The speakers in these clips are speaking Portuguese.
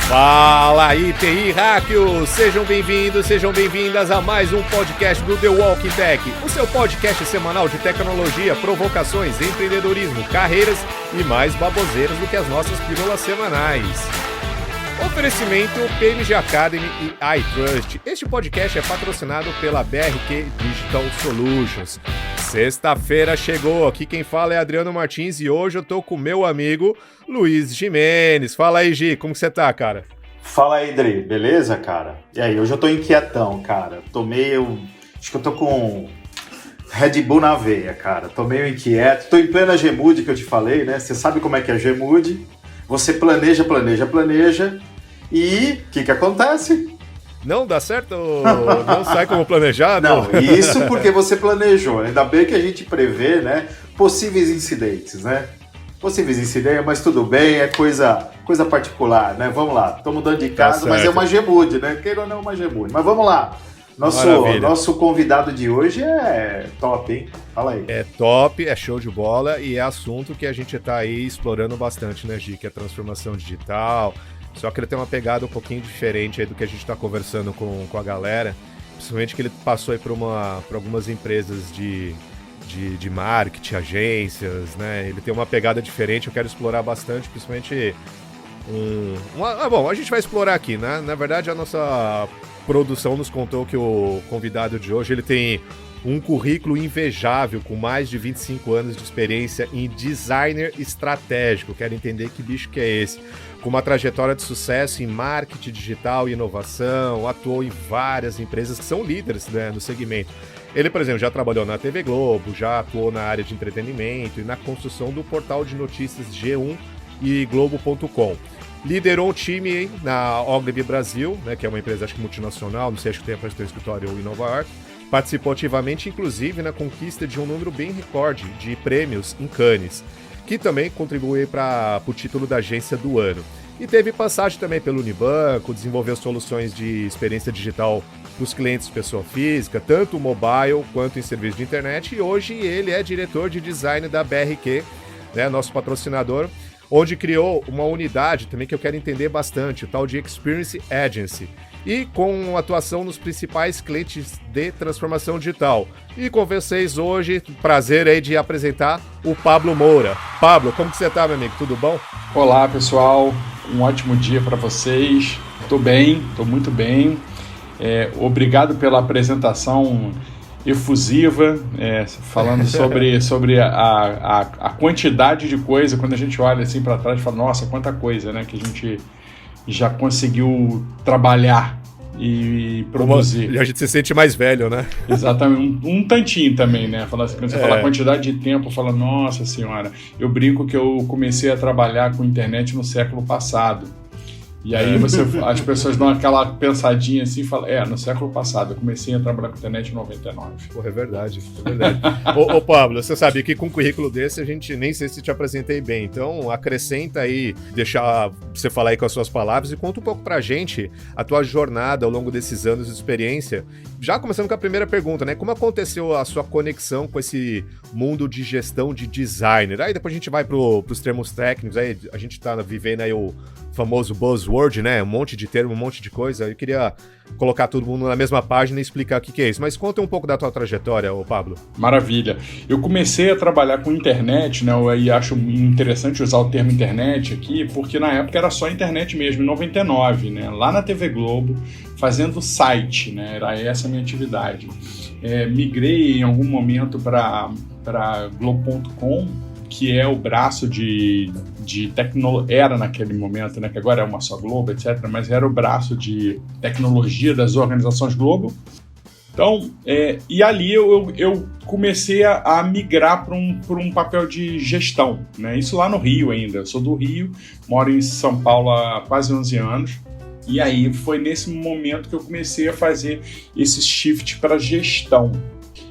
Fala aí, TI Hackers! Sejam bem-vindos, sejam bem-vindas a mais um podcast do The Walking Tech, o seu podcast semanal de tecnologia, provocações, empreendedorismo, carreiras e mais baboseiras do que as nossas pílulas semanais. Oferecimento PMG Academy e iTrust. Este podcast é patrocinado pela BRQ Digital Solutions. Sexta-feira chegou, aqui quem fala é Adriano Martins e hoje eu tô com meu amigo Luiz Gimenez. Fala aí, Gi, como que você tá, cara? Fala aí, Dri, beleza, cara? E aí, hoje eu tô inquietão, cara. Acho que eu tô com Red Bull na veia, cara. Tô meio inquieto. Tô em plena Gmood que eu te falei, né? Você sabe como é que é Gmood. Você planeja e o que acontece? Não dá certo? Não sai como planejado? Não, isso porque você planejou. Ainda bem que a gente prevê, né, possíveis incidentes, né? Possíveis incidentes, mas tudo bem, é coisa particular, né? Vamos lá, tô mudando de casa, mas é uma Gmood, né? Queira ou não é uma Gmood. Mas vamos lá. Nosso convidado de hoje é top, hein? Fala aí. É top, é show de bola e é assunto que a gente tá aí explorando bastante, né, Gi? Que é transformação digital. Só que ele tem uma pegada um pouquinho diferente aí do que a gente tá conversando com a galera. Principalmente que ele passou aí por algumas empresas de marketing, agências, né? Ele tem uma pegada diferente, eu quero explorar bastante, principalmente bom, a gente vai explorar aqui, né? Na verdade, a nossa produção nos contou que o convidado de hoje, ele tem um currículo invejável, com mais de 25 anos de experiência em designer estratégico. Quero entender que bicho que é esse. Com uma trajetória de sucesso em marketing digital e inovação, atuou em várias empresas que são líderes, né, no segmento. Ele, por exemplo, já trabalhou na TV Globo, já atuou na área de entretenimento e na construção do portal de notícias G1 e Globo.com. Liderou um time na Ogilvy Brasil, né, que é uma empresa acho que multinacional, não sei, acho que tem um escritório em Nova York. Participou ativamente, inclusive, na conquista de um número bem recorde de prêmios em Cannes, que também contribuiu para o título da agência do ano. E teve passagem também pelo Unibanco, desenvolveu soluções de experiência digital para os clientes de pessoa física, tanto mobile quanto em serviço de internet, e hoje ele é diretor de design da BRQ, né, nosso patrocinador, onde criou uma unidade também que eu quero entender bastante, o tal de Experience Agency, e com atuação nos principais clientes de transformação digital. E com vocês hoje, prazer aí de apresentar o Pablo Moura. Pablo, como que você tá, meu amigo? Tudo bom? Olá, pessoal. Um ótimo dia para vocês. Tô bem, tô muito bem. Obrigado pela apresentação efusiva, falando sobre a quantidade de coisa. Quando a gente olha assim para trás e fala, nossa, quanta coisa, né, que a gente já conseguiu trabalhar e produzir. A gente se sente mais velho, né? Exatamente, um tantinho também, né? Quando você fala a quantidade de tempo, fala, nossa senhora, eu brinco que eu comecei a trabalhar com internet no século passado. E aí as pessoas dão aquela pensadinha assim e falam, no século passado, eu comecei a trabalhar com internet em 99. Porra, é verdade. Ô Pablo, você sabe que com um currículo desse a gente nem sei se te apresentei bem, então acrescenta aí, deixa você falar aí com as suas palavras e conta um pouco pra gente a tua jornada ao longo desses anos de experiência. Já começando com a primeira pergunta, né? Como aconteceu a sua conexão com esse mundo de gestão de designer? Aí depois a gente vai pros termos técnicos, aí a gente tá vivendo aí o famoso buzzword, né? Um monte de termo, um monte de coisa. Eu queria colocar todo mundo na mesma página e explicar o que é isso. Mas conta um pouco da tua trajetória, ô Pablo. Maravilha. Eu comecei a trabalhar com internet, né? E acho interessante usar o termo internet aqui, porque na época era só internet mesmo, em 99, né? Lá na TV Globo, fazendo site, né? Era essa a minha atividade. Migrei em algum momento para Globo.com, que é o braço de tecnologia, era naquele momento, né, que agora é uma só Globo, etc., mas era o braço de tecnologia das organizações Globo. Então, e ali eu comecei a migrar para um papel de gestão, né? Isso lá no Rio ainda. Eu sou do Rio, moro em São Paulo há quase 11 anos, e aí foi nesse momento que eu comecei a fazer esse shift para gestão.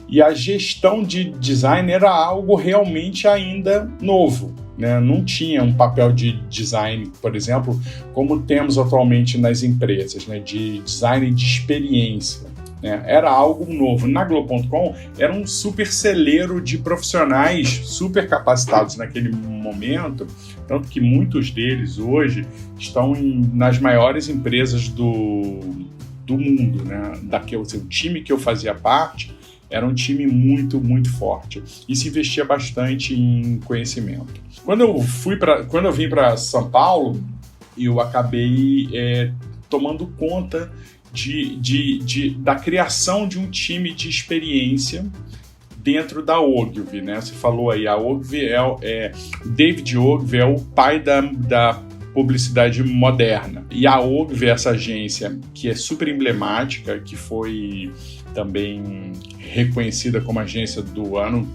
E a gestão de design era algo realmente ainda novo, né? Não tinha um papel de design, por exemplo, como temos atualmente nas empresas, né? De design de experiência, né? Era algo novo. Na Globo.com era um super celeiro de profissionais super capacitados naquele momento Tanto que muitos deles hoje estão nas maiores empresas do mundo, né? O time que eu fazia parte era um time muito, muito forte e se investia bastante em conhecimento. Quando eu vim para São Paulo, eu acabei tomando conta da criação de um time de experiência dentro da Ogilvy, né? Você falou aí, a Ogilvy David Ogilvy é o pai da publicidade moderna. E a Ogilvy, essa agência que é super emblemática, que foi também reconhecida como agência do ano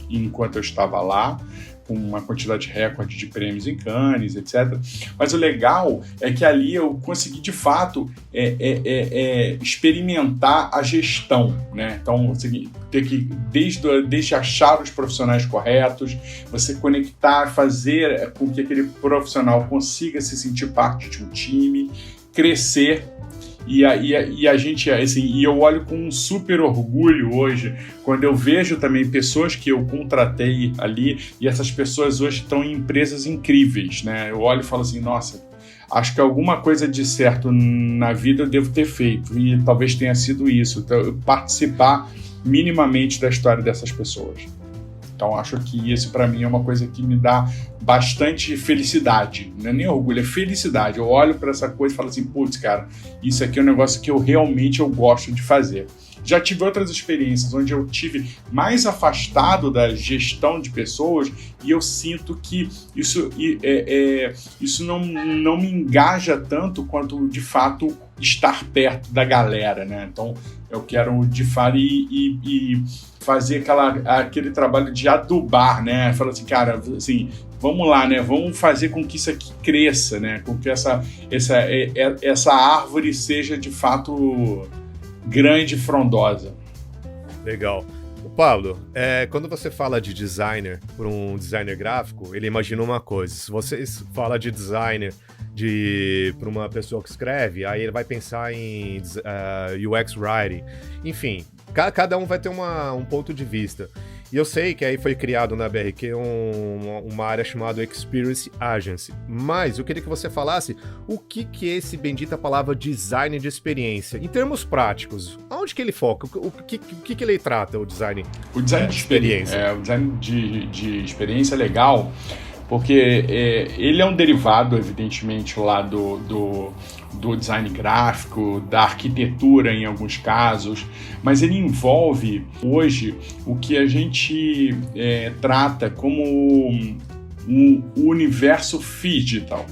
enquanto eu estava lá, com uma quantidade recorde de prêmios em Cannes, etc. Mas o legal é que ali eu consegui, de fato, experimentar a gestão, né? Então, ter que, desde achar os profissionais corretos, você conectar, fazer com que aquele profissional consiga se sentir parte de um time, crescer. E a gente, assim, e eu olho com um super orgulho hoje quando eu vejo também pessoas que eu contratei ali, e essas pessoas hoje estão em empresas incríveis, né? Eu olho e falo assim, nossa, acho que alguma coisa de certo na vida eu devo ter feito, e talvez tenha sido isso, então, participar minimamente da história dessas pessoas. Então, acho que isso, para mim, é uma coisa que me dá bastante felicidade. Não é nem orgulho, é felicidade. Eu olho para essa coisa e falo assim, putz, cara, isso aqui é um negócio que eu realmente gosto de fazer. Já tive outras experiências onde eu tive mais afastado da gestão de pessoas e eu sinto que isso não me engaja tanto quanto, de fato, estar perto da galera, né? Então, eu quero, de fato, e fazer aquele trabalho de adubar, né? Falar assim, cara, assim, vamos lá, né? Vamos fazer com que isso aqui cresça, né? Com que essa árvore seja, de fato, grande e frondosa. Legal. Pablo, quando você fala de designer para um designer gráfico, ele imagina uma coisa. Se você fala de designer para uma pessoa que escreve, aí ele vai pensar em UX Writing. Enfim, cada um vai ter um ponto de vista. E eu sei que aí foi criado na BRQ uma área chamada Experience Agency. Mas eu queria que você falasse o que é esse bendita palavra design de experiência. Em termos práticos, aonde que ele foca? O que ele trata, o design de experiência? O design de experiência é legal, porque ele é um derivado, evidentemente, lá do design gráfico, da arquitetura em alguns casos, mas ele envolve hoje o que a gente trata como um universo digital,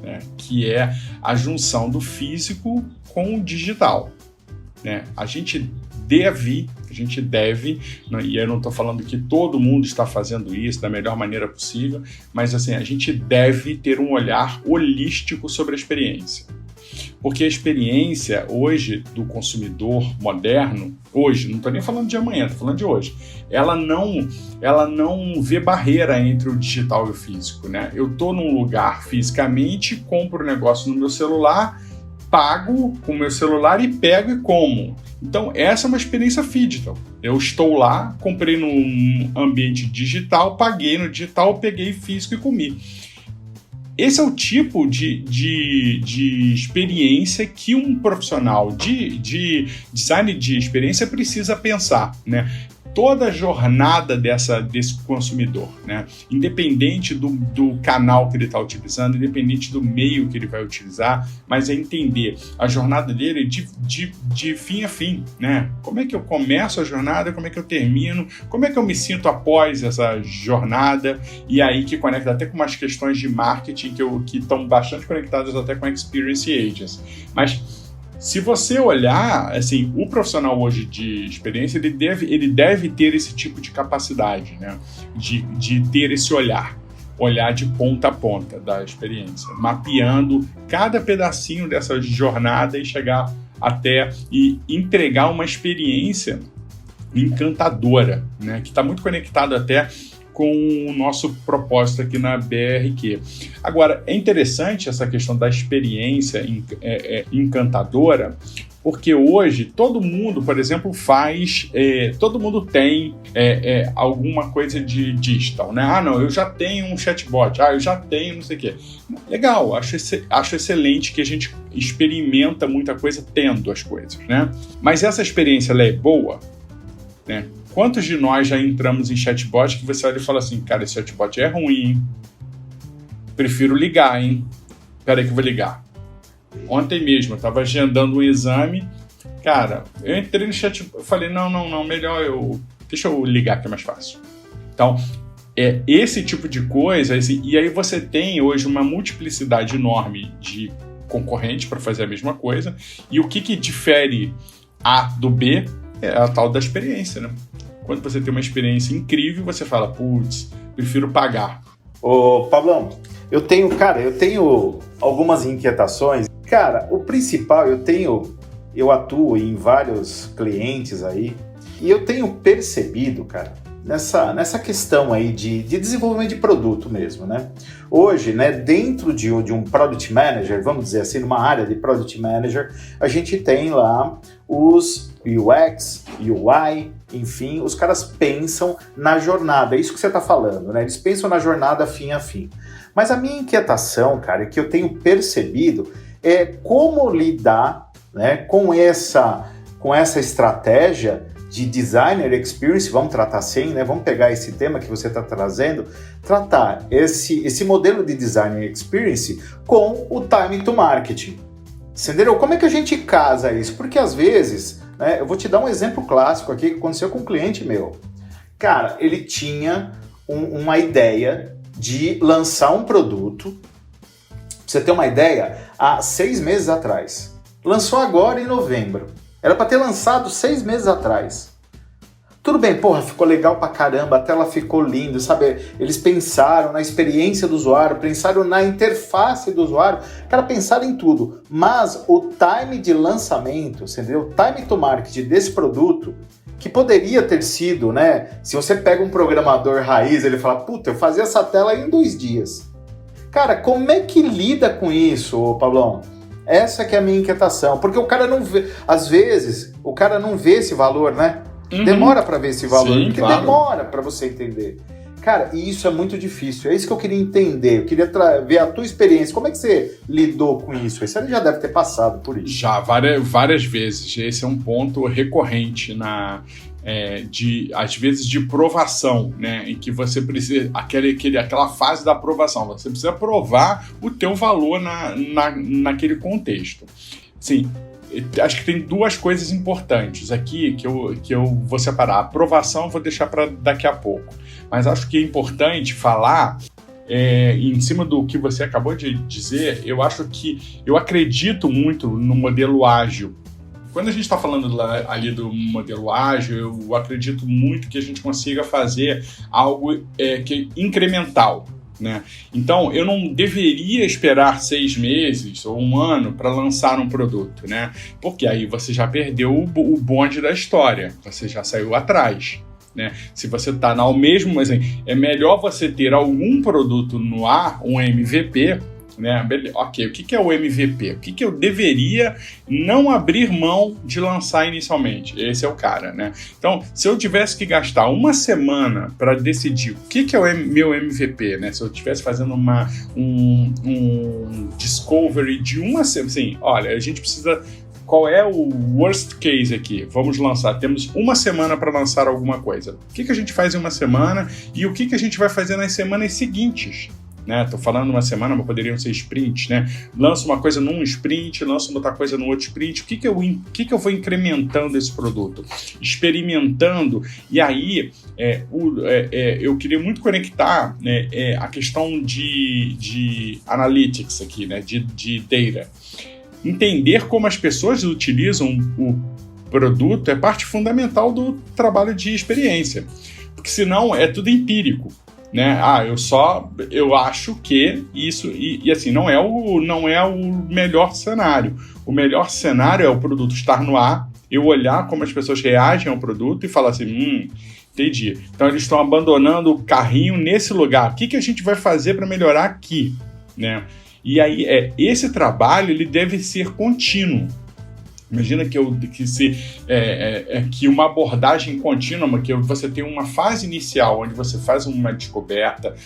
né? Que é a junção do físico com o digital, né? A gente deve, e eu não estou falando que todo mundo está fazendo isso da melhor maneira possível, mas assim, a gente deve ter um olhar holístico sobre a experiência. Porque a experiência hoje do consumidor moderno, hoje, não estou nem falando de amanhã, estou falando de hoje, ela não vê barreira entre o digital e o físico, né? Eu estou num lugar fisicamente, compro o negócio no meu celular, pago com o meu celular e pego e como. Então, essa é uma experiência digital. Eu estou lá, comprei num ambiente digital, paguei no digital, peguei físico e comi. Esse é o tipo de experiência que um profissional de design de experiência precisa pensar, né? Toda a jornada desse consumidor, né? Independente do canal que ele está utilizando, independente do meio que ele vai utilizar, mas é entender a jornada dele de fim a fim, né? Como é que eu começo a jornada, como é que eu termino, como é que eu me sinto após essa jornada, e aí que conecta até com umas questões de marketing que estão bastante conectadas até com a Experience Agents. Mas se você olhar, assim, o profissional hoje de experiência, ele deve ter esse tipo de capacidade, né? De ter esse olhar de ponta a ponta da experiência, mapeando cada pedacinho dessa jornada e chegar até e entregar uma experiência encantadora, né? Que está muito conectado até com o nosso propósito aqui na BRQ. Agora, é interessante essa questão da experiência encantadora, porque hoje todo mundo, por exemplo, todo mundo tem alguma coisa de digital, né? Ah, não, eu já tenho um chatbot, eu já tenho não sei o quê. Legal, acho excelente que a gente experimenta muita coisa tendo as coisas, né? Mas essa experiência, ela é boa, né? Quantos de nós já entramos em chatbot que você olha e fala assim, cara, esse chatbot é ruim, hein? Prefiro ligar, hein? Peraí que eu vou ligar. Ontem mesmo, eu estava agendando um exame, cara, eu entrei no chat, eu falei, não, melhor deixa eu ligar que é mais fácil. Então, é esse tipo de coisa, e aí você tem hoje uma multiplicidade enorme de concorrentes para fazer a mesma coisa, e o que difere A do B é a tal da experiência, né? Quando você tem uma experiência incrível, você fala, putz, prefiro pagar. Ô, Pablão, eu tenho algumas inquietações. Cara, o principal, eu atuo em vários clientes aí, e eu tenho percebido, cara, nessa questão aí de desenvolvimento de produto mesmo, né? Hoje, né, dentro de um Product Manager, vamos dizer assim, numa área de Product Manager, a gente tem lá os UX, UI, enfim, os caras pensam na jornada, é isso que você está falando, né? Eles pensam na jornada fim a fim. Mas a minha inquietação, cara, que eu tenho percebido é como lidar, né, com essa estratégia de designer experience, vamos tratar assim, né? Vamos pegar esse tema que você está trazendo, tratar esse modelo de designer experience com o time to marketing. Entendeu? Como é que a gente casa isso? Porque às vezes, né, eu vou te dar um exemplo clássico aqui que aconteceu com um cliente meu. Cara, ele tinha uma ideia de lançar um produto, pra você ter uma ideia, há 6 meses atrás. Lançou agora em novembro. Era para ter lançado 6 meses atrás. Tudo bem, porra, ficou legal pra caramba, a tela ficou linda, sabe? Eles pensaram na experiência do usuário, pensaram na interface do usuário, cara, pensaram em tudo. Mas o time de lançamento, entendeu? O time to market desse produto, que poderia ter sido, né? Se você pega um programador raiz, ele fala, puta, eu fazia essa tela em 2 dias. Cara, como é que lida com isso, Pablão? Essa que é a minha inquietação, porque o cara não vê, às vezes, o cara não vê esse valor, né? Demora para ver esse valor, sim, porque claro. demora para você entender. Cara, e isso é muito difícil, é isso que eu queria entender, eu queria ver a tua experiência, como é que você lidou com isso? Você já deve ter passado por isso. Já, várias vezes, esse é um ponto recorrente às vezes de provação, né, em que você precisa, aquela fase da aprovação, você precisa provar o teu valor naquele contexto. Sim, acho que tem 2 coisas importantes aqui que eu vou separar. A aprovação eu vou deixar para daqui a pouco, mas acho que é importante falar em cima do que você acabou de dizer. Eu acredito muito no modelo ágil. Quando a gente está falando ali do modelo ágil, eu acredito muito que a gente consiga fazer algo que é incremental, né? Então, eu não deveria esperar 6 meses ou 1 ano para lançar um produto, né? Porque aí você já perdeu o bonde da história, você já saiu atrás, né? Se você está ao mesmo, assim, é melhor você ter algum produto no ar, um MVP, né? Ok, o que é o MVP? O que eu deveria não abrir mão de lançar inicialmente? Esse é o cara, né? Então, se eu tivesse que gastar 1 semana para decidir o que é o meu MVP, né? Se eu estivesse fazendo um discovery de 1 semana, assim, olha, a gente precisa... Qual é o worst case aqui? Vamos lançar. Temos 1 semana para lançar alguma coisa. O que a gente faz em 1 semana e o que a gente vai fazer nas semanas seguintes? Né? Tô falando 1 semana, mas poderiam ser sprints, né? Lanço uma coisa num sprint, lanço outra coisa no outro sprint. O que eu vou incrementando esse produto? Experimentando. E aí, eu queria muito conectar, né, a questão de analytics aqui, né? De data. Entender como as pessoas utilizam o produto é parte fundamental do trabalho de experiência. Porque senão é tudo empírico. Né? Eu acho que isso, e assim, não é o melhor cenário. O melhor cenário é o produto estar no ar, eu olhar como as pessoas reagem ao produto e falar assim, Entendi. Então eles estão abandonando o carrinho nesse lugar. O que a gente vai fazer para melhorar aqui, né? E aí, esse trabalho ele deve ser contínuo. Imagina que uma abordagem contínua, que você tem uma fase inicial onde você faz uma descoberta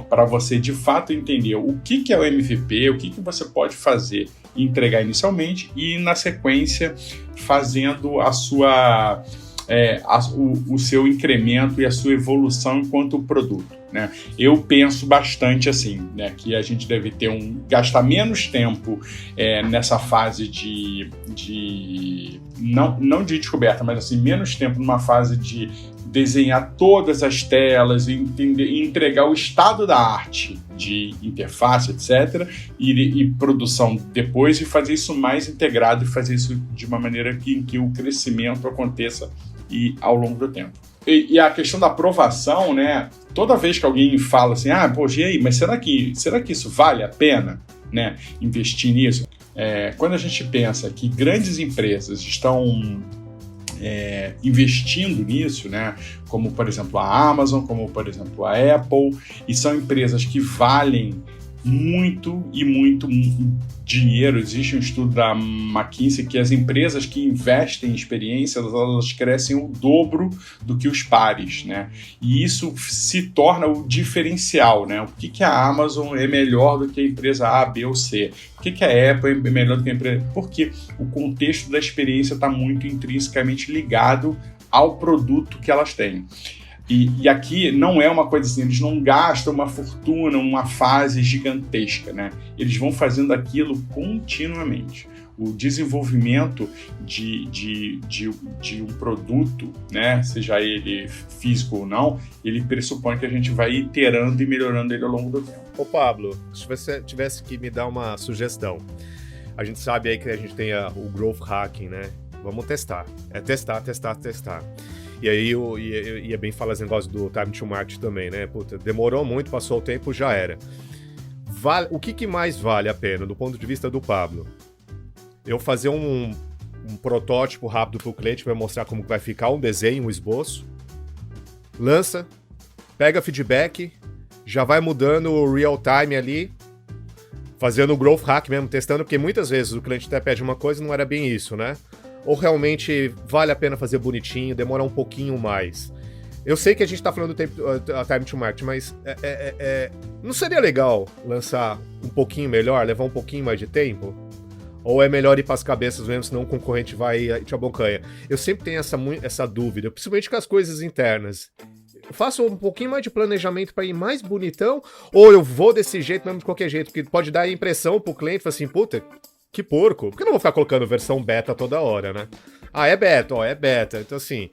para você de fato entender o que é o MVP, o que você pode fazer e entregar inicialmente, e na sequência fazendo o seu incremento e a sua evolução enquanto produto, né? Eu penso bastante assim, né, que a gente deve gastar menos tempo nessa fase não de descoberta, mas assim, menos tempo numa fase de desenhar todas as telas e entregar o estado da arte de interface, etc., e produção depois, e fazer isso mais integrado e fazer isso de uma maneira que o crescimento aconteça e ao longo do tempo. E a questão da aprovação, né? Toda vez que alguém fala assim, poxa, e aí, mas será que isso vale a pena, né, investir nisso? Quando a gente pensa que grandes empresas estão investindo nisso, né, como, por exemplo, a Amazon, como, por exemplo, a Apple, e são empresas que valem muito e muito dinheiro. Existe um estudo da McKinsey que as empresas que investem em experiências, elas crescem o dobro do que os pares, né? E isso se torna o diferencial, né? O que a Amazon é melhor do que a empresa A, B ou C? Por que a Apple é melhor do que a empresa? Porque o contexto da experiência está muito intrinsecamente ligado ao produto que elas têm. E aqui não é uma coisa assim, eles não gastam uma fortuna, uma fase gigantesca, né? Eles vão fazendo aquilo continuamente. O desenvolvimento de um produto, né, seja ele físico ou não, ele pressupõe que a gente vai iterando e melhorando ele ao longo do tempo. Ô Pablo, se você tivesse que me dar uma sugestão, a gente sabe aí que a gente tem o Growth Hacking, né? Vamos testar. Testar. E aí, e é bem falar esse negócio do time to market também, né? Puta, demorou muito, passou o tempo, já era. O que mais vale a pena, do ponto de vista do Pablo? Eu fazer um protótipo rápido para o cliente, vai mostrar como vai ficar um desenho, um esboço, lança, pega feedback, já vai mudando o real time ali, fazendo o growth hack mesmo, testando, porque muitas vezes o cliente até pede uma coisa e não era bem isso, né? Ou realmente vale a pena fazer bonitinho, demorar um pouquinho mais? Eu sei que a gente tá falando do time to market, mas não seria legal lançar um pouquinho melhor, levar um pouquinho mais de tempo? Ou é melhor ir para as cabeças mesmo, senão o concorrente vai e te abocanha? Eu sempre tenho essa dúvida, principalmente com as coisas internas. Eu faço um pouquinho mais de planejamento para ir mais bonitão, ou eu vou desse jeito mesmo de qualquer jeito? Porque pode dar a impressão pro cliente, assim, puta, que porco. Por que eu não vou ficar colocando versão beta toda hora, né? É beta. Então, assim,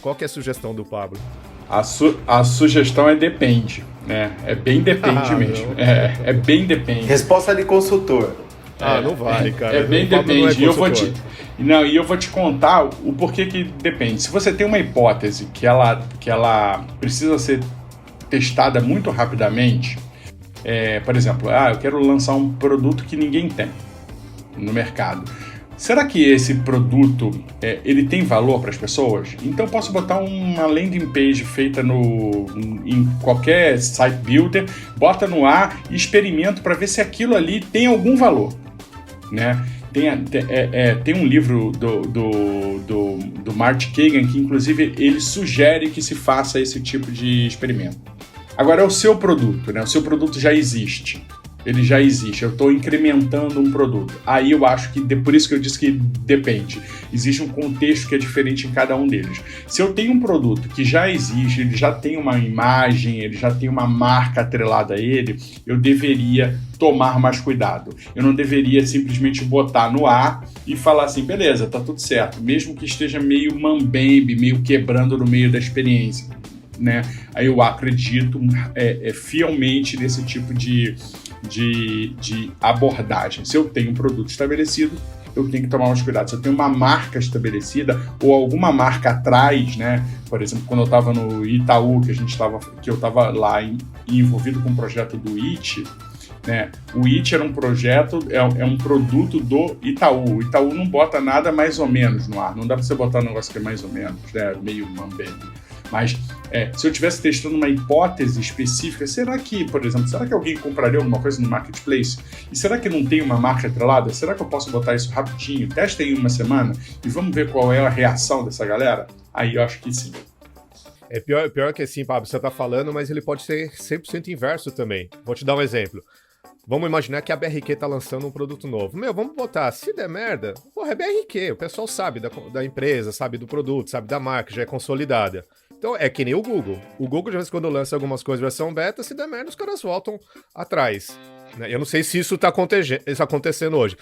qual que é a sugestão do Pablo? A sugestão depende, né? É bem depende mesmo. É bem depende. Resposta de consultor. Não vale, cara. É bem depende. E eu vou te contar o porquê que depende. Se você tem uma hipótese que ela precisa ser testada muito rapidamente, por exemplo, eu quero lançar um produto que ninguém tem no mercado. Será que esse produto ele tem valor para as pessoas? Então eu posso botar uma landing page feita em qualquer site builder, bota no ar e experimento para ver se aquilo ali tem algum valor, né? Tem um livro do Marty Kagan que inclusive ele sugere que se faça esse tipo de experimento. Agora é o seu produto, né? O seu produto já existe. Ele já existe, eu estou incrementando um produto. Aí eu acho que, por isso que eu disse que depende. Existe um contexto que é diferente em cada um deles. Se eu tenho um produto que já existe, ele já tem uma imagem, ele já tem uma marca atrelada a ele, eu deveria tomar mais cuidado. Eu não deveria simplesmente botar no ar e falar assim, beleza, tá tudo certo. Mesmo que esteja meio mambembe, meio quebrando no meio da experiência, né? Aí eu acredito fielmente nesse tipo de abordagem. Se eu tenho um produto estabelecido, eu tenho que tomar uns cuidados. Se eu tenho uma marca estabelecida ou alguma marca atrás, né? Por exemplo, quando eu estava no Itaú, que eu estava lá envolvido com o projeto do IT, né? O IT era um projeto, é um produto do Itaú. O Itaú não bota nada mais ou menos no ar. Não dá para você botar um negócio que é mais ou menos, né? Meio mambembe. Mas se eu estivesse testando uma hipótese específica, será que, por exemplo, será que alguém compraria alguma coisa no marketplace? E será que não tem uma marca atrelada? Será que eu posso botar isso rapidinho? Testa em uma semana e vamos ver qual é a reação dessa galera? Aí eu acho que sim. Pior que assim, Pablo, você tá falando, mas ele pode ser 100% inverso também. Vou te dar um exemplo. Vamos imaginar que a BRQ tá lançando um produto novo. Vamos botar, se der merda, porra, é BRQ, o pessoal sabe da empresa, sabe do produto, sabe da marca, já é consolidada. Então é que nem o Google. O Google, de vez em quando lança algumas coisas versão beta, se der merda, os caras voltam atrás. Né? Eu não sei se isso tá acontecendo hoje.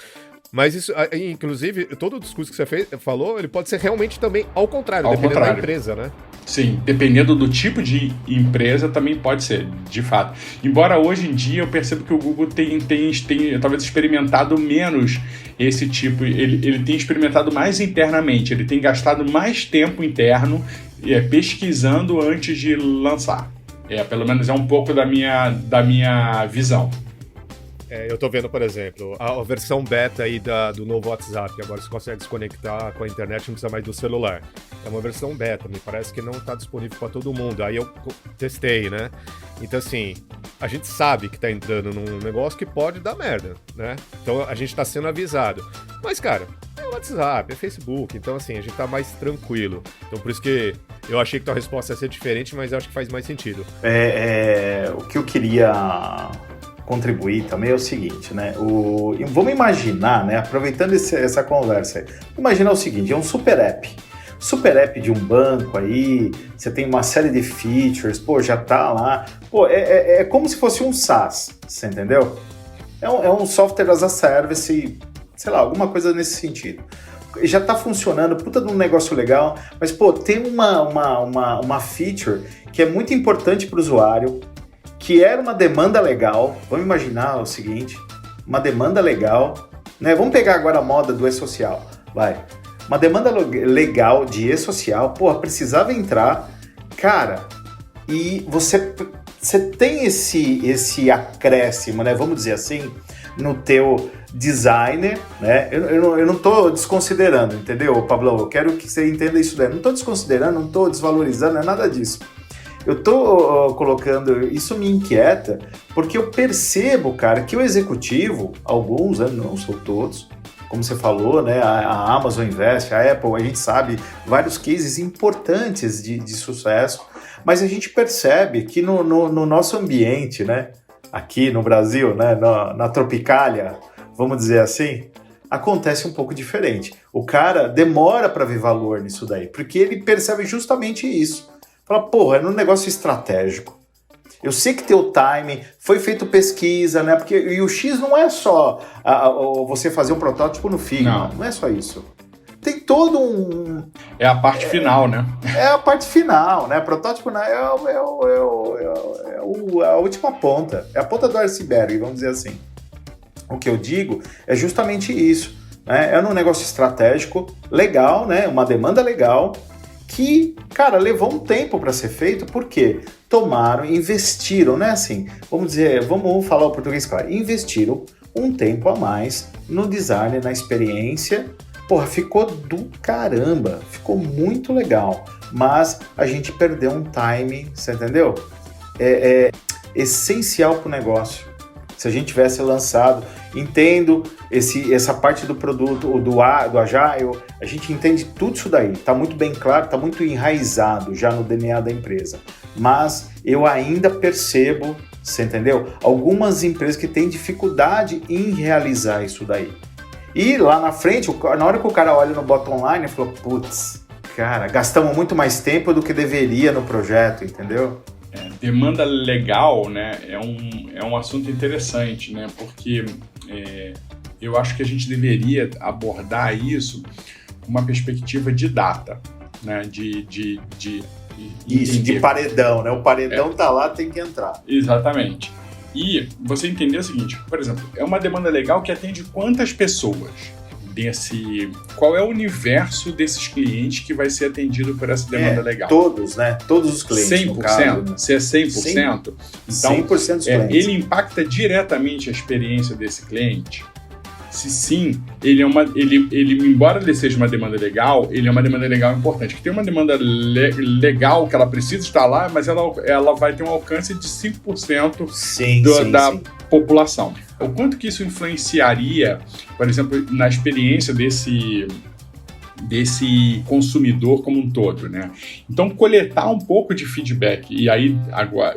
Mas isso, inclusive, todo o discurso que você falou, ele pode ser realmente também ao contrário, dependendo da empresa, né? Sim, dependendo do tipo de empresa também pode ser, de fato. Embora hoje em dia eu percebo que o Google tem talvez experimentado menos esse tipo, ele tem experimentado mais internamente, ele tem gastado mais tempo interno pesquisando antes de lançar. Pelo menos é um pouco da minha visão. Eu tô vendo, por exemplo, a versão beta aí do novo WhatsApp, que agora você consegue se conectar com a internet, não precisa mais do celular. É uma versão beta, me parece que não tá disponível para todo mundo. Aí eu testei, né? Então, assim, a gente sabe que tá entrando num negócio que pode dar merda, né? Então a gente tá sendo avisado. Mas, cara, é WhatsApp, é Facebook, então, assim, a gente tá mais tranquilo. Então, por isso que eu achei que tua resposta ia ser diferente, mas eu acho que faz mais sentido. O que eu queria contribuir também é o seguinte, né? Vamos imaginar, né? Aproveitando essa conversa aí, imaginar o seguinte, é um super app de um banco aí, você tem uma série de features, já tá lá, é como se fosse um SaaS, você entendeu? É um software as a service, sei lá, alguma coisa nesse sentido. Já tá funcionando, puta de um negócio legal, mas tem uma feature que é muito importante para o usuário, que era uma demanda legal. Vamos imaginar o seguinte, uma demanda legal, né? Vamos pegar agora a moda do e-social, vai. Uma demanda legal de e-social, precisava entrar, cara, e você tem esse acréscimo, né? Vamos dizer assim, no teu designer, né? Eu não tô desconsiderando, entendeu, Pablo? Eu quero que você entenda isso daí. Não tô desconsiderando, não tô desvalorizando, não é nada disso. Eu tô colocando, isso me inquieta, porque eu percebo, cara, que o executivo, alguns, né, não são todos, como você falou, né, a Amazon investe, a Apple, a gente sabe vários cases importantes de sucesso, mas a gente percebe que no nosso ambiente, né, aqui no Brasil, né, na Tropicália, vamos dizer assim, acontece um pouco diferente. O cara demora para ver valor nisso daí, porque ele percebe justamente isso. Fala, é um negócio estratégico. Eu sei que tem o time, foi feito pesquisa, né? E o X não é só você fazer um protótipo no Figma, não é só isso. Tem todo um... É a parte final, né? É a parte final, né? Protótipo é a última ponta, é a ponta do iceberg, vamos dizer assim. O que eu digo é justamente isso, né? É um negócio estratégico, legal, né? Uma demanda legal, que, cara, levou um tempo para ser feito, porque investiram, né, assim, vamos falar o português claro, investiram um tempo a mais no design, na experiência, ficou do caramba, ficou muito legal, mas a gente perdeu um time, você entendeu? É essencial pro negócio. Se a gente tivesse lançado, entendo essa parte do produto, do Agile, a gente entende tudo isso daí, está muito bem claro, está muito enraizado já no DNA da empresa. Mas eu ainda percebo, você entendeu? Algumas empresas que têm dificuldade em realizar isso daí. E lá na frente, na hora que o cara olha no bottom line, falou, putz, cara, gastamos muito mais tempo do que deveria no projeto, entendeu? Demanda legal, né, é um assunto interessante, né, porque eu acho que a gente deveria abordar isso com uma perspectiva de data, né, isso, de paredão, né, o paredão tá lá, tem que entrar. Exatamente. E você entender o seguinte, por exemplo, é uma demanda legal que atende quantas pessoas? Qual é o universo desses clientes que vai ser atendido por essa demanda legal? Todos, né? Todos os clientes, 100%? no caso, né? Se é 100%? Então, 100% dos clientes. Ele impacta diretamente a experiência desse cliente? Se sim, embora ele seja uma demanda legal, ele é uma demanda legal importante. Que tem uma demanda legal que ela precisa estar lá, mas ela vai ter um alcance de 5% da população. O quanto que isso influenciaria, por exemplo, na experiência desse consumidor como um todo, né? Então, coletar um pouco de feedback e aí agora,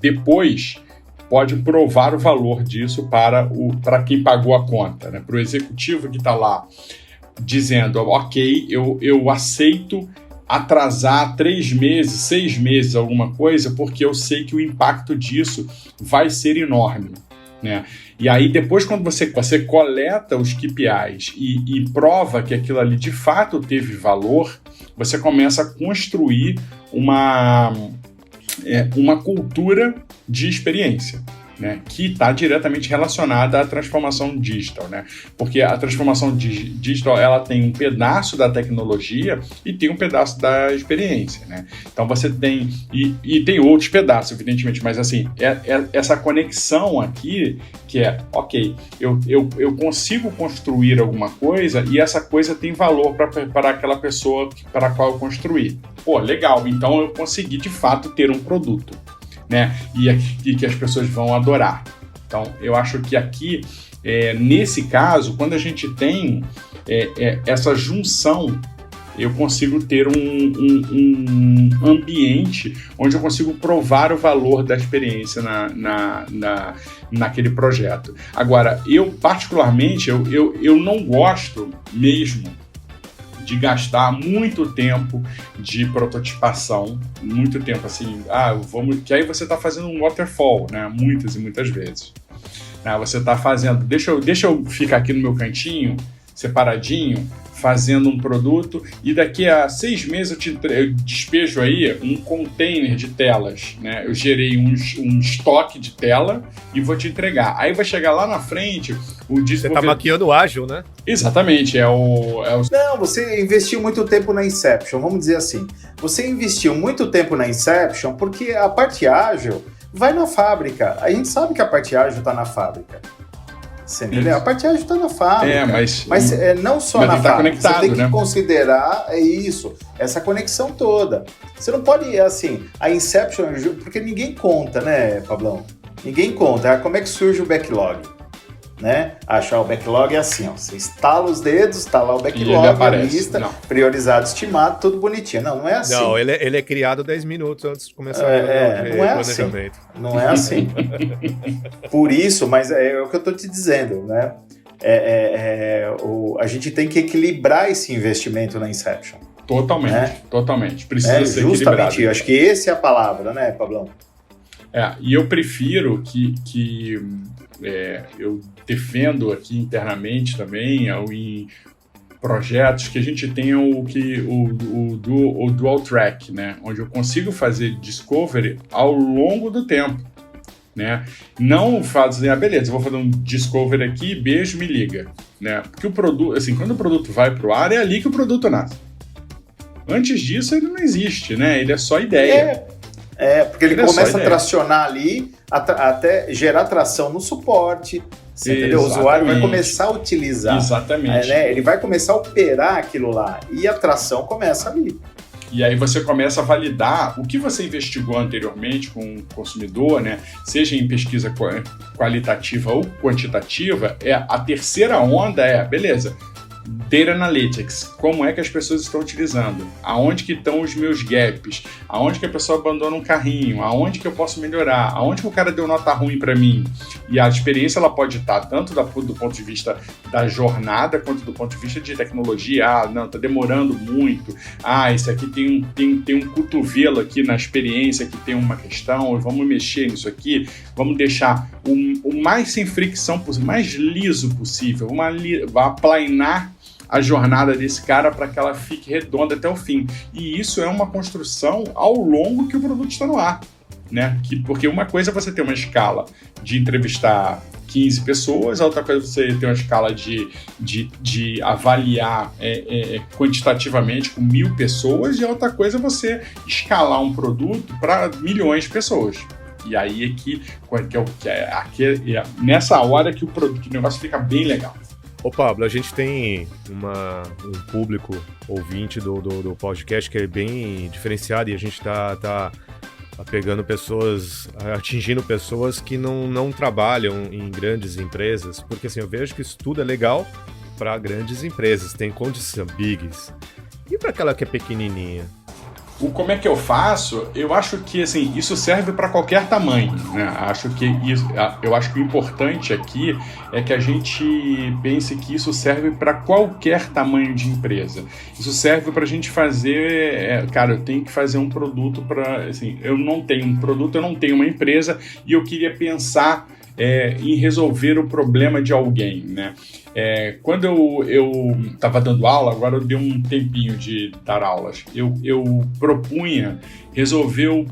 depois pode provar o valor disso para quem pagou a conta, né? Para o executivo que está lá dizendo, ok, eu aceito atrasar 3 meses, 6 meses, alguma coisa, porque eu sei que o impacto disso vai ser enorme, né? E aí depois, quando você coleta os KPIs e prova que aquilo ali de fato teve valor, você começa a construir uma cultura de experiência, né, que está diretamente relacionada à transformação digital, né? Porque a transformação digital ela tem um pedaço da tecnologia e tem um pedaço da experiência, né? Então você tem e tem outros pedaços, evidentemente, mas assim essa conexão aqui que é ok, eu consigo construir alguma coisa e essa coisa tem valor para aquela pessoa para a qual eu construí. Pô, legal, então eu consegui de fato ter um produto, né? E que as pessoas vão adorar. Então, eu acho que aqui, nesse caso, quando a gente tem essa junção, eu consigo ter um ambiente onde eu consigo provar o valor da experiência naquele projeto. Agora, eu particularmente, eu não gosto mesmo de gastar muito tempo de prototipação, muito tempo assim, que aí você está fazendo um waterfall, né? Muitas e muitas vezes. Você está fazendo, deixa eu ficar aqui no meu cantinho, separadinho, fazendo um produto e daqui a 6 meses eu despejo aí um container de telas, né? Eu gerei um estoque de tela e vou te entregar. Aí vai chegar lá na frente o desenvolvedor... Você está maquiando ágil, né? Exatamente, Não, você investiu muito tempo na Inception, vamos dizer assim. Você investiu muito tempo na Inception porque a parte ágil vai na fábrica. A gente sabe que a parte ágil está na fábrica. Você entendeu? Isso. A parte ágil está na fábrica. Mas não só na fábrica. Você tem que considerar essa conexão toda. Você não pode, assim, a Inception, porque ninguém conta, né, Pablão? Ninguém conta. Como é que surge o backlog? Né? Achar o backlog é assim, ó, você estala os dedos, está lá o backlog, a lista, priorizado, estimado, tudo bonitinho. Não é assim. Não, ele é criado 10 minutos antes de começar o planejamento. Não é assim. Por isso, mas é o que eu estou te dizendo, né? A gente tem que equilibrar esse investimento na Inception. Totalmente, né? Totalmente. Precisa ser justamente, equilibrado. Eu acho que essa é a palavra, né, Pablão? E eu prefiro que eu defendo aqui internamente também, em projetos que a gente tenha o dual track, né? Onde eu consigo fazer discovery ao longo do tempo, né? Não fazer, beleza, vou fazer um discovery aqui, beijo, me liga, né? Porque o produto, assim, quando o produto vai para o ar, é ali que o produto nasce. Antes disso, ele não existe, né? Ele é só ideia. Porque ele começa a tracionar ali, até gerar tração no suporte, entendeu? O usuário vai começar a utilizar. Exatamente. Né? Ele vai começar a operar aquilo lá, e a tração começa ali. E aí você começa a validar o que você investigou anteriormente com o consumidor, né? Seja em pesquisa qualitativa ou quantitativa, a terceira onda beleza, Data Analytics, como é que as pessoas estão utilizando, aonde que estão os meus gaps, aonde que a pessoa abandona um carrinho, aonde que eu posso melhorar, aonde que o cara deu nota ruim para mim. E a experiência ela pode estar tanto do ponto de vista da jornada quanto do ponto de vista de tecnologia. Não, tá demorando muito, esse aqui tem um cotovelo aqui na experiência que tem uma questão, vamos mexer nisso aqui, vamos deixar o mais sem fricção possível, mais liso possível, vamos aplainar a jornada desse cara para que ela fique redonda até o fim. E isso é uma construção ao longo que o produto está no ar, né? Porque uma coisa é você ter uma escala de entrevistar 15 pessoas, a outra coisa é você ter uma escala de avaliar quantitativamente com 1.000 pessoas, e a outra coisa é você escalar um produto para milhões de pessoas. E aí nessa hora que o negócio fica bem legal. Ô Pablo, a gente tem um público ouvinte do podcast que é bem diferenciado e a gente tá pegando pessoas, atingindo pessoas que não trabalham em grandes empresas, porque assim, eu vejo que isso tudo é legal para grandes empresas, tem condição, bigs. E para aquela que é pequenininha? Como é que eu faço? Eu acho que assim, isso serve para qualquer tamanho, né? Eu acho que o importante aqui é que a gente pense que isso serve para qualquer tamanho de empresa. Isso serve para a gente fazer... eu tenho que fazer um produto para... Assim, eu não tenho um produto, eu não tenho uma empresa e eu queria pensar em resolver o problema de alguém, né? Quando eu estava dando aula, agora eu dei um tempinho de dar aulas, eu propunha resolver o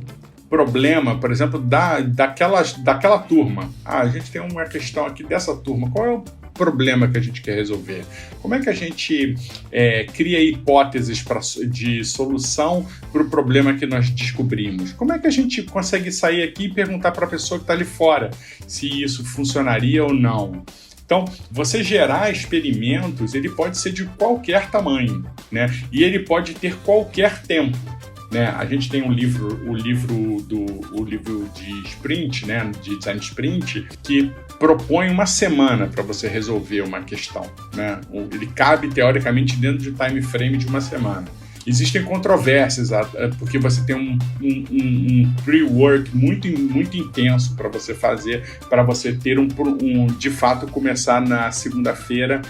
problema, por exemplo, daquela turma. A gente tem uma questão aqui dessa turma, qual é o problema que a gente quer resolver? Como é que a gente cria hipóteses de solução para o problema que nós descobrimos? Como é que a gente consegue sair aqui e perguntar para a pessoa que está ali fora se isso funcionaria ou não? Então, você gerar experimentos, ele pode ser de qualquer tamanho, né? E ele pode ter qualquer tempo, né? A gente tem o livro de sprint, né? De design sprint, que propõe uma semana para você resolver uma questão, né? Ele cabe, teoricamente, dentro de time frame de uma semana. Existem controvérsias, porque você tem um pre-work muito, muito intenso para você fazer, para você ter de fato começar na segunda-feira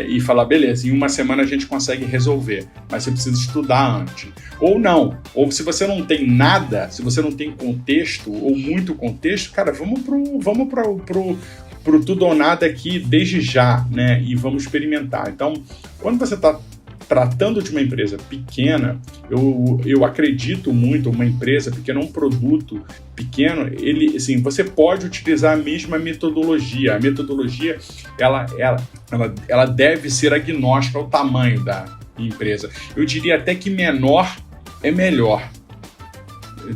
e falar, beleza, em uma semana a gente consegue resolver, mas você precisa estudar antes. Ou não, ou se você não tem nada, se você não tem contexto, ou muito contexto, cara, vamos pro tudo ou nada aqui desde já, né? E vamos experimentar. Então, quando você está tratando de uma empresa pequena, eu acredito muito, uma empresa pequena, um produto pequeno, assim, você pode utilizar a mesma metodologia. A metodologia, ela deve ser agnóstica ao tamanho da empresa. Eu diria até que menor é melhor,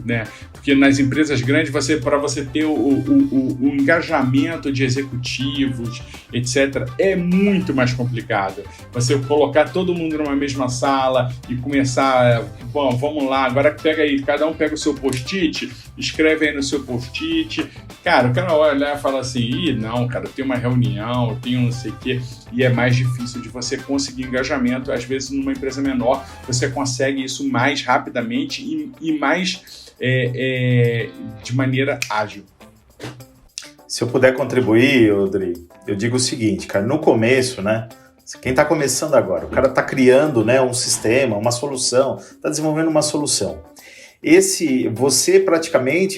né? Porque nas empresas grandes, para você ter o engajamento de executivos, etc., é muito mais complicado. Você colocar todo mundo numa mesma sala e começar, bom, vamos lá, agora pega aí, cada um pega o seu post-it, escreve aí no seu post-it. Cara, o cara olha e fala assim, não, cara, tem uma reunião, tem um não sei o quê, e é mais difícil de você conseguir engajamento. Às vezes, numa empresa menor, você consegue isso mais rapidamente e mais... de maneira ágil. Se eu puder contribuir, Rodrigo, eu digo o seguinte, cara, no começo, né, quem está começando agora, o cara está criando, né, um sistema, uma solução, está desenvolvendo uma solução.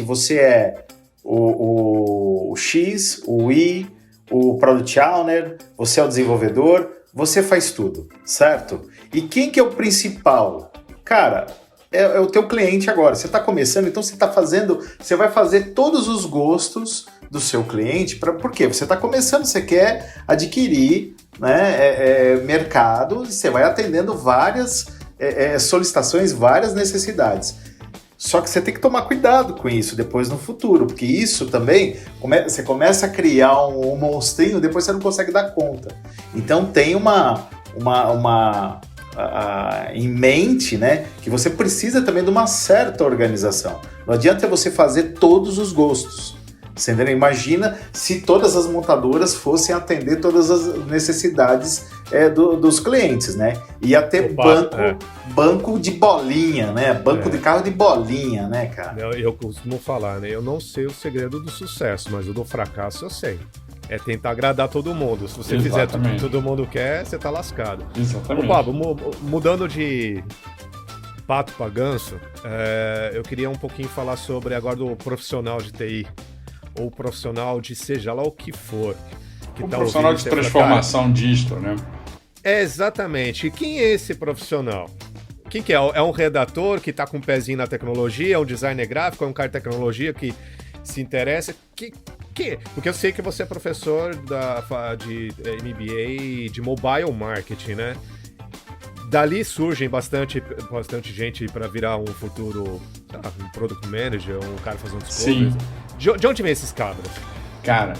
Você é o X, o Y, o Product Owner, você é o desenvolvedor, você faz tudo, certo? E quem que é o principal? Cara, é o teu cliente agora. Você está começando, então você vai fazer todos os gostos do seu cliente. Por quê? Você está começando, você quer adquirir, né, mercado, e você vai atendendo várias solicitações, várias necessidades. Só que você tem que tomar cuidado com isso depois no futuro, porque isso também, você começa a criar um monstrinho, depois você não consegue dar conta. Então tem em mente, né, que você precisa também de uma certa organização. Não adianta você fazer todos os gostos. Você entendeu? Imagina se todas as montadoras fossem atender todas as necessidades dos clientes, né? Ia ter banco de bolinha, né? Banco de carro de bolinha, né, cara? Eu costumo falar, né? Eu não sei o segredo do sucesso, mas o do fracasso eu sei. É tentar agradar todo mundo. Se você fizer tudo que todo mundo quer, você tá lascado. Exatamente. Ô, Pablo, mudando de pato para ganso, eu queria um pouquinho falar sobre agora do profissional de TI, ou profissional de seja lá o que for. O profissional de transformação digital, né? Exatamente. E quem é esse profissional? Quem que é? É um redator que tá com um pezinho na tecnologia, é um designer gráfico, é um cara de tecnologia que se interessa? Porque eu sei que você é professor de MBA de mobile marketing, né? Dali surgem bastante gente para virar um futuro, um product manager, um cara fazendo discovery. De onde vem esses cabras? Cara,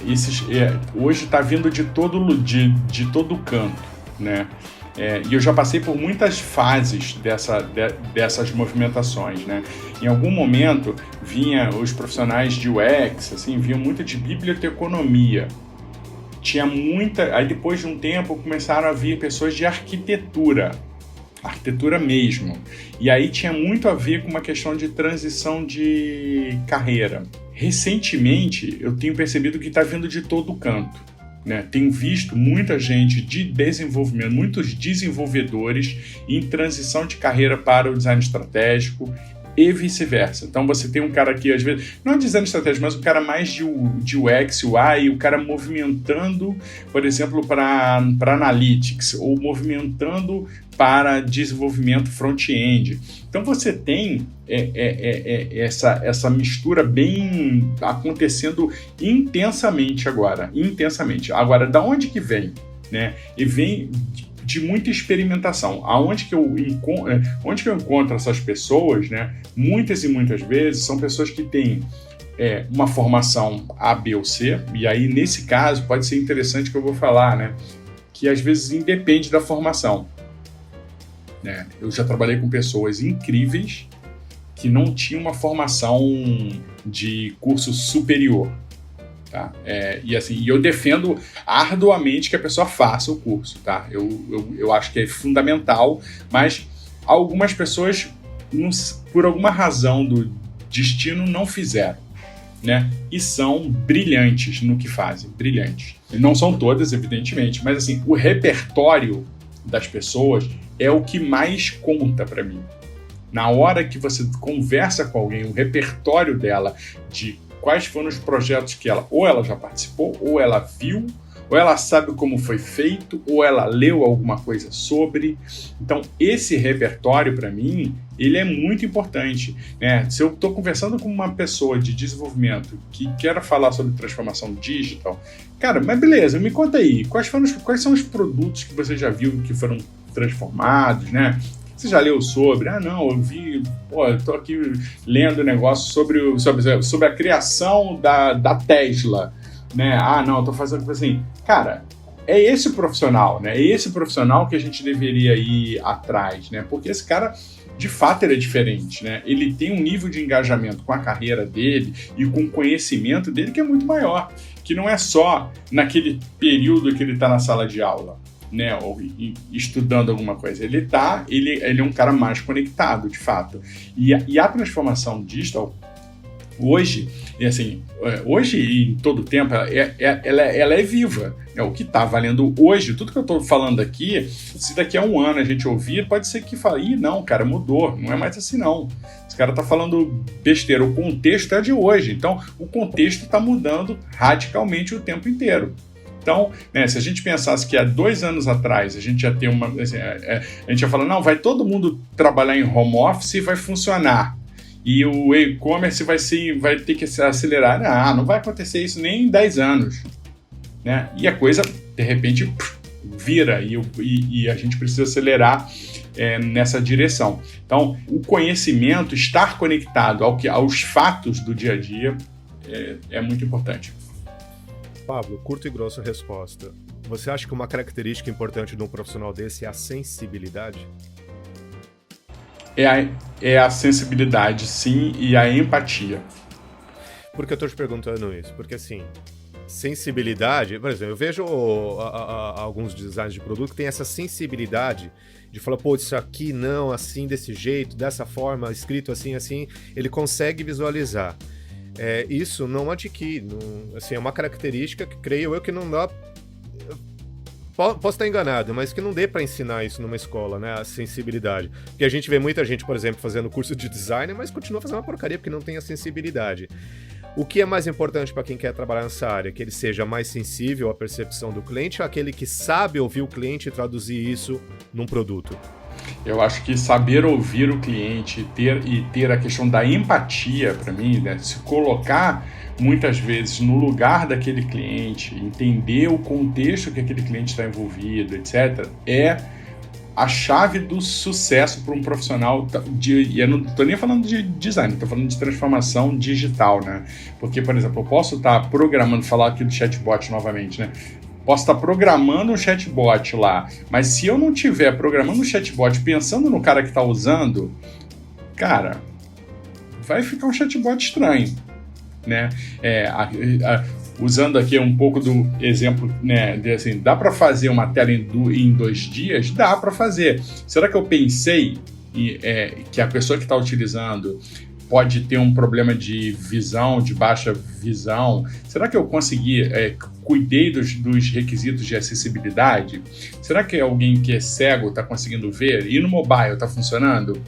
hoje está vindo de todo canto, né? E eu já passei por muitas fases dessas movimentações, né? Em algum momento, os profissionais de UX, assim, vinham muito de biblioteconomia. Tinha muita... Aí, depois de um tempo, começaram a vir pessoas de arquitetura mesmo. E aí tinha muito a ver com uma questão de transição de carreira. Recentemente, eu tenho percebido que está vindo de todo canto, né? Tenho visto muita gente de desenvolvimento, muitos desenvolvedores em transição de carreira para o design estratégico e vice-versa. Então você tem um cara aqui, às vezes, não design estratégico, mas um cara mais de UX, UI, o cara movimentando, por exemplo, para Analytics, ou movimentando para desenvolvimento front-end. Então você tem essa mistura bem acontecendo intensamente agora. Agora, da onde que vem? Né? E vem de muita experimentação. Onde que eu encontro essas pessoas, né? Muitas e muitas vezes são pessoas que têm uma formação A, B ou C, e aí nesse caso pode ser interessante que eu vou falar, né? Que às vezes independe da formação. Né? Eu já trabalhei com pessoas incríveis que não tinham uma formação de curso superior. Tá? E eu defendo arduamente que a pessoa faça o curso. Tá? Eu acho que é fundamental, mas algumas pessoas, por alguma razão do destino, não fizeram. Né? E são brilhantes no que fazem, brilhantes. Não são todas, evidentemente, mas assim, o repertório das pessoas é o que mais conta para mim. Na hora que você conversa com alguém, o repertório dela de quais foram os projetos que ela já participou, ou ela viu, ou ela sabe como foi feito, ou ela leu alguma coisa sobre. Então, esse repertório, para mim, ele é muito importante. Né? Se eu estou conversando com uma pessoa de desenvolvimento que quer falar sobre transformação digital, cara, mas beleza, me conta aí, quais são os produtos que você já viu que foram transformados, né? Você já leu sobre? Não, eu vi, eu tô aqui lendo negócio sobre a criação da Tesla, né? Não, eu tô fazendo assim. Cara, é esse profissional, né? É esse profissional que a gente deveria ir atrás, né? Porque esse cara, de fato, ele é diferente, né? Ele tem um nível de engajamento com a carreira dele e com o conhecimento dele que é muito maior, que não é só naquele período que ele está na sala de aula, né, ou estudando alguma coisa. Ele é um cara mais conectado, de fato. E a transformação digital, hoje, hoje e em todo o tempo, ela é viva. O que está valendo hoje, tudo que eu estou falando aqui, se daqui a um ano a gente ouvir, pode ser que fale, não, cara, mudou, não é mais assim não. Esse cara está falando besteira, o contexto é de hoje, então o contexto está mudando radicalmente o tempo inteiro. Então, né, se a gente pensasse que há 2 anos atrás a gente ia ter a gente ia falar, não, vai todo mundo trabalhar em home office e vai funcionar. E o e-commerce vai ter que se acelerar. Não vai acontecer isso nem em 10 anos. Né? E a coisa, de repente, vira e a gente precisa acelerar nessa direção. Então, o conhecimento, estar conectado aos fatos do dia a dia é muito importante. Pablo, curto e grosso resposta. Você acha que uma característica importante de um profissional desse é a sensibilidade? É a sensibilidade, sim, e a empatia. Por que eu estou te perguntando isso? Porque, assim, sensibilidade... Por exemplo, eu vejo alguns designers de produto que têm essa sensibilidade de falar, pô, isso aqui não, assim, desse jeito, dessa forma, escrito assim, assim, ele consegue visualizar. Isso não adquire, assim, é uma característica que creio eu que não dá... Posso estar enganado, mas que não dê para ensinar isso numa escola, né, a sensibilidade. Porque a gente vê muita gente, por exemplo, fazendo curso de design, mas continua fazendo uma porcaria porque não tem a sensibilidade. O que é mais importante para quem quer trabalhar nessa área? Que ele seja mais sensível à percepção do cliente ou aquele que sabe ouvir o cliente e traduzir isso num produto? Eu acho que saber ouvir o cliente e ter a questão da empatia, para mim, né, se colocar muitas vezes no lugar daquele cliente, entender o contexto que aquele cliente está envolvido, etc., é a chave do sucesso para um profissional e eu não estou nem falando de design, estou falando de transformação digital, né? Porque, por exemplo, eu posso estar programando, falar aqui do chatbot novamente, né? Posso estar programando um chatbot lá, mas se eu não estiver programando um chatbot pensando no cara que está usando, cara, vai ficar um chatbot estranho, né? Usando aqui um pouco do exemplo, né, de assim, dá para fazer uma tela em 2 dias? Dá para fazer. Será que eu pensei que a pessoa que está utilizando pode ter um problema de visão, de baixa visão? Será que eu consegui, cuidei dos requisitos de acessibilidade? Será que alguém que é cego está conseguindo ver? E no mobile está funcionando?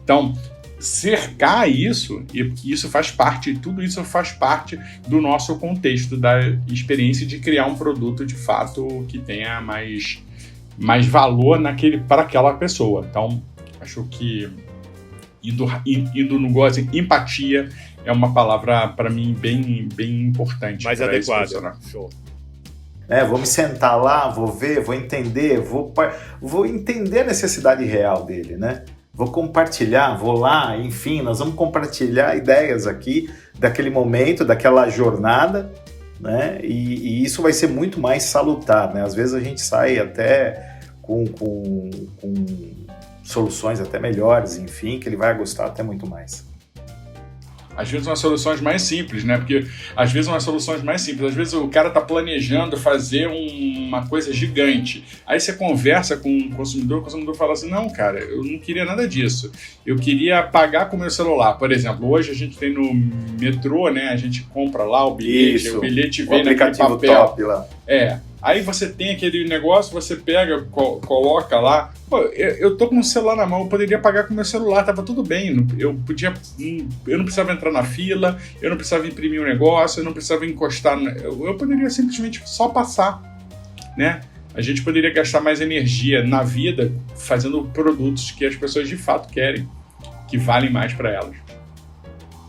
Então, cercar isso, e isso faz parte, tudo isso faz parte do nosso contexto, da experiência de criar um produto de fato que tenha mais valor para aquela pessoa. Então, acho que indo no gosto, empatia é uma palavra para mim bem importante. Mais adequada. Show. Vou me sentar lá, vou ver, vou entender, vou entender a necessidade real dele, né? Vou compartilhar, vou lá, enfim, nós vamos compartilhar ideias aqui daquele momento, daquela jornada, né? E isso vai ser muito mais salutar, né? Às vezes a gente sai até com soluções até melhores, enfim, que ele vai gostar até muito mais. Às vezes umas soluções mais simples, né? Porque às vezes umas soluções mais simples, às vezes o cara tá planejando fazer uma coisa gigante. Aí você conversa com o consumidor fala assim, não, cara, eu não queria nada disso. Eu queria pagar com o meu celular. Por exemplo, hoje a gente tem no metrô, né? A gente compra lá o bilhete, isso, o bilhete vem naquele papel. Top lá. Aí você tem aquele negócio, você pega, coloca lá. Pô, eu tô com o celular na mão, eu poderia pagar com o meu celular, tava tudo bem. Eu não precisava entrar na fila, eu não precisava imprimir um negócio, eu não precisava encostar. Eu poderia simplesmente só passar, né? A gente poderia gastar mais energia na vida fazendo produtos que as pessoas de fato querem, que valem mais para elas.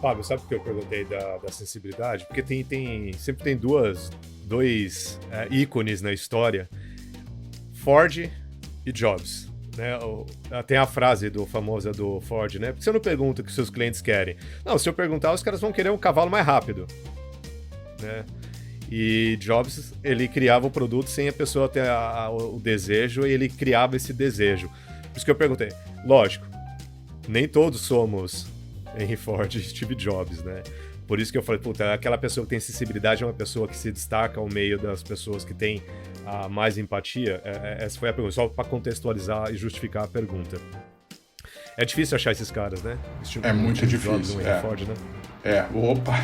Fábio, sabe por que eu perguntei da acessibilidade? Porque sempre tem dois ícones na história, Ford e Jobs, né? Tem a frase famosa do Ford, né? Porque você não pergunta o que seus clientes querem. Não, se eu perguntar, os caras vão querer um cavalo mais rápido, né? E Jobs, ele criava o produto sem a pessoa ter o desejo, e ele criava esse desejo. Por isso que eu perguntei. Lógico, nem todos somos Henry Ford e Steve Jobs, né? Por isso que eu falei, aquela pessoa que tem sensibilidade é uma pessoa que se destaca ao meio das pessoas que têm mais empatia. Essa foi a pergunta, só para contextualizar e justificar a pergunta. É difícil achar esses caras, né? É muito difícil. Ford, né? Opa!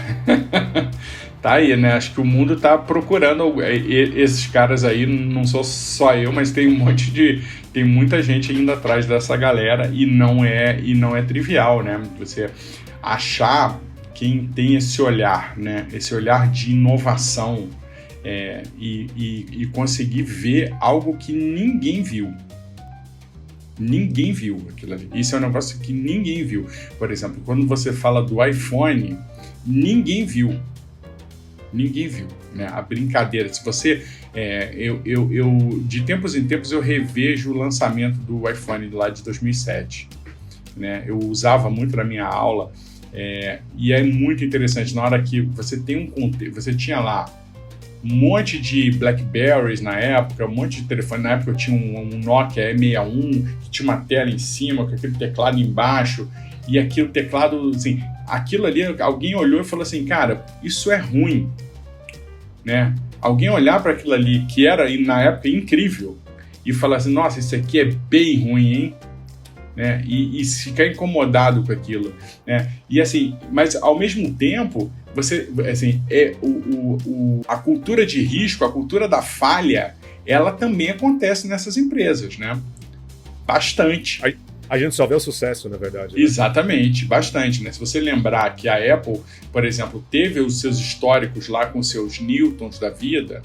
Tá aí, né? Acho que o mundo tá procurando esses caras aí, não sou só eu, mas tem tem muita gente indo atrás dessa galera e não é trivial, né? Você achar quem tem esse olhar, né? Esse olhar de inovação e conseguir ver algo que ninguém viu. Ninguém viu aquilo ali. Isso é um negócio que ninguém viu. Por exemplo, quando você fala do iPhone, ninguém viu. Ninguém viu, né? A brincadeira. Se você... de tempos em tempos eu revejo o lançamento do iPhone lá de 2007. Né? Eu usava muito na minha aula e é muito interessante. Na hora que você tem você tinha lá um monte de Blackberries na época, um monte de telefone. Na época eu tinha um Nokia E61 que tinha uma tela em cima, com aquele teclado embaixo, e aquele teclado, assim, aquilo ali, alguém olhou e falou assim, cara, isso é ruim, né? Alguém olhar para aquilo ali, que era na época incrível, e falar assim, nossa, isso aqui é bem ruim, hein? Né? E ficar incomodado com aquilo, né? E assim, mas ao mesmo tempo, você, assim, a cultura de risco, a cultura da falha, ela também acontece nessas empresas, né? Bastante. A gente só vê o sucesso, na verdade. Né? Exatamente, bastante, né? Se você lembrar que a Apple, por exemplo, teve os seus históricos lá com seus Newtons da vida,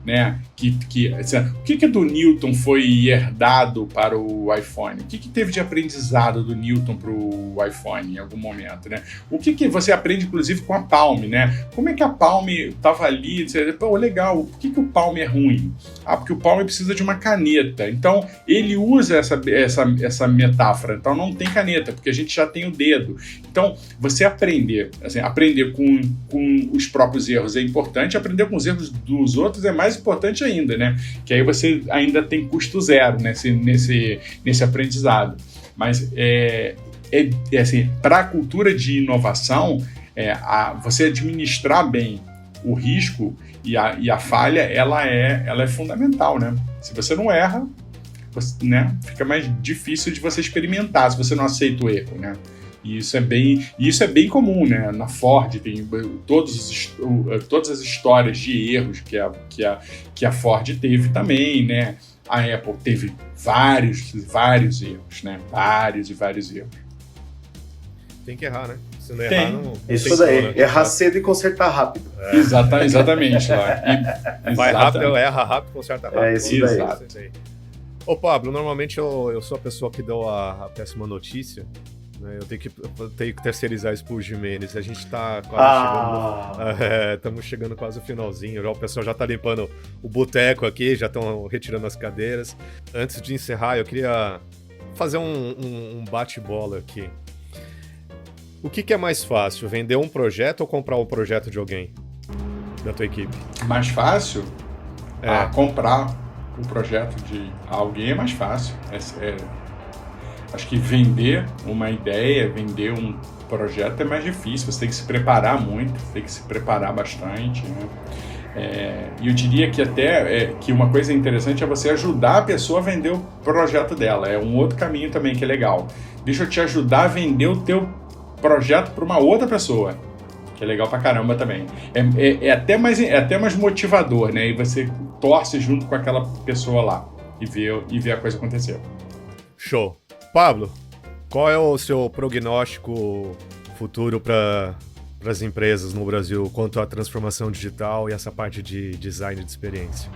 né? O que do Newton foi herdado para o iPhone? O que teve de aprendizado do Newton para o iPhone em algum momento, né? O que você aprende, inclusive, com a Palm, né? Como é que a Palm estava ali? Pô, legal, por que o Palm é ruim? Porque o Palm precisa de uma caneta. Então, ele usa essa metáfora. Então, não tem caneta, porque a gente já tem o dedo. Então, você aprender com os próprios erros é importante, aprender com os erros dos outros é mais importante ainda, né? Que aí você ainda tem custo zero nesse aprendizado. Mas assim, para a cultura de inovação, você administrar bem o risco e a falha, ela é fundamental, né? Se você não erra, né, fica mais difícil de você experimentar, se você não aceita o erro, né? E isso é bem comum, né? Na Ford tem todas as histórias de erros que a Ford teve também, né? A Apple teve vários erros, né? Vários erros. Tem que errar, né? Se não errar, não isso daí, como, né? Errar cedo e consertar rápido. Exatamente. Vai rápido, erra rápido, conserta rápido. É isso daí. Ô Pablo, normalmente eu sou a pessoa que dou a péssima notícia. Eu tenho que terceirizar isso pro Jimenez. A gente tá quase chegando. Estamos chegando quase no finalzinho. O pessoal já tá limpando o boteco aqui, já estão retirando as cadeiras. Antes de encerrar, eu queria fazer um bate-bola aqui. O que é mais fácil, vender um projeto ou comprar o projeto de alguém da tua equipe? Mais fácil? Comprar o projeto de alguém é mais fácil. Acho que vender uma ideia, vender um projeto é mais difícil. Você tem que se preparar muito, tem que se preparar bastante, né? E eu diria que até que uma coisa interessante é você ajudar a pessoa a vender o projeto dela. É um outro caminho também que é legal. Deixa eu te ajudar a vender o teu projeto para uma outra pessoa, que é legal pra caramba também. É até mais motivador, né? E você torce junto com aquela pessoa lá e vê a coisa acontecer. Show. Pablo, qual é o seu prognóstico futuro para as empresas no Brasil quanto à transformação digital e essa parte de design de experiência?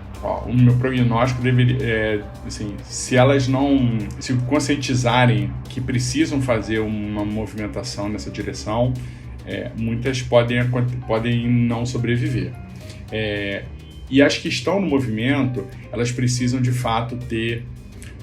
O meu prognóstico deveria, assim, se elas não se conscientizarem que precisam fazer uma movimentação nessa direção, muitas podem não sobreviver. E as que estão no movimento, elas precisam de fato ter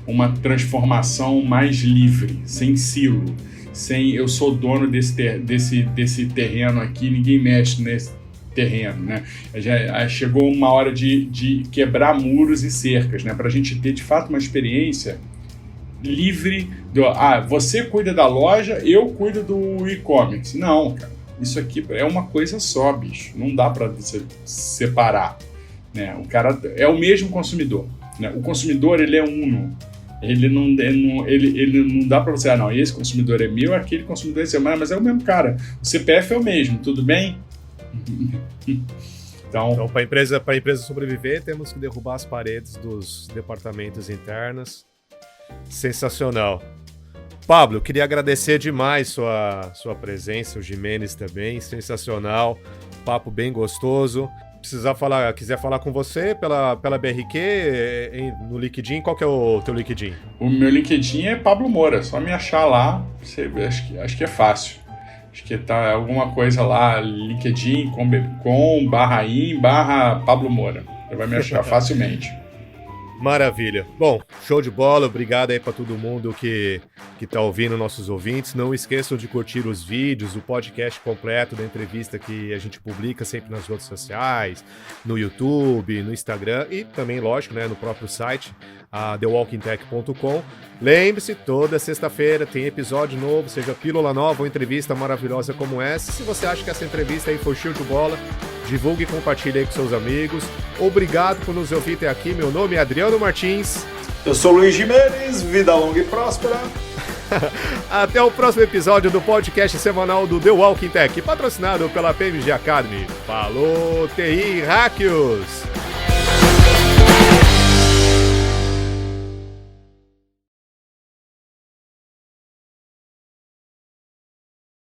uma transformação mais livre, sem silo, sem eu sou dono desse terreno aqui, ninguém mexe nesse terreno, né? Já chegou uma hora de quebrar muros e cercas, né? Para a gente ter de fato uma experiência livre você cuida da loja, eu cuido do e-commerce. Não, cara, isso aqui é uma coisa só, bicho, não dá para você separar, né? O cara é o mesmo consumidor, né? O consumidor, ele é uno. Ele não dá para você, esse consumidor é meu, aquele consumidor é seu, mas é o mesmo cara. O CPF é o mesmo, tudo bem? Então para a empresa sobreviver, temos que derrubar as paredes dos departamentos internos. Sensacional. Pablo, eu queria agradecer demais sua presença, o Jimenez também, sensacional, papo bem gostoso. Quiser falar com você pela BRQ, no LinkedIn, qual que é o teu LinkedIn? O meu LinkedIn é Pablo Moura, só me achar lá, acho que é fácil. Acho que tá alguma coisa lá, LinkedIn /Pablo Moura. Você vai me achar facilmente. Maravilha. Bom, show de bola. Obrigado aí para todo mundo que tá ouvindo, nossos ouvintes. Não esqueçam de curtir os vídeos, o podcast completo da entrevista que a gente publica sempre nas redes sociais, no YouTube, no Instagram e também, lógico, né, no próprio site, thewalkingtech.com. Lembre-se, toda sexta-feira tem episódio novo, seja pílula nova ou entrevista maravilhosa como essa. Se você acha que essa entrevista aí foi show de bola, divulgue e compartilhe aí com seus amigos. Obrigado por nos ouvir até aqui. Meu nome é Adriano Martins. Eu sou Luiz Jimenez. Vida longa e próspera. Até o próximo episódio do podcast semanal do The Walking Tech, patrocinado pela PMG Academy. Falou, TI Hackers!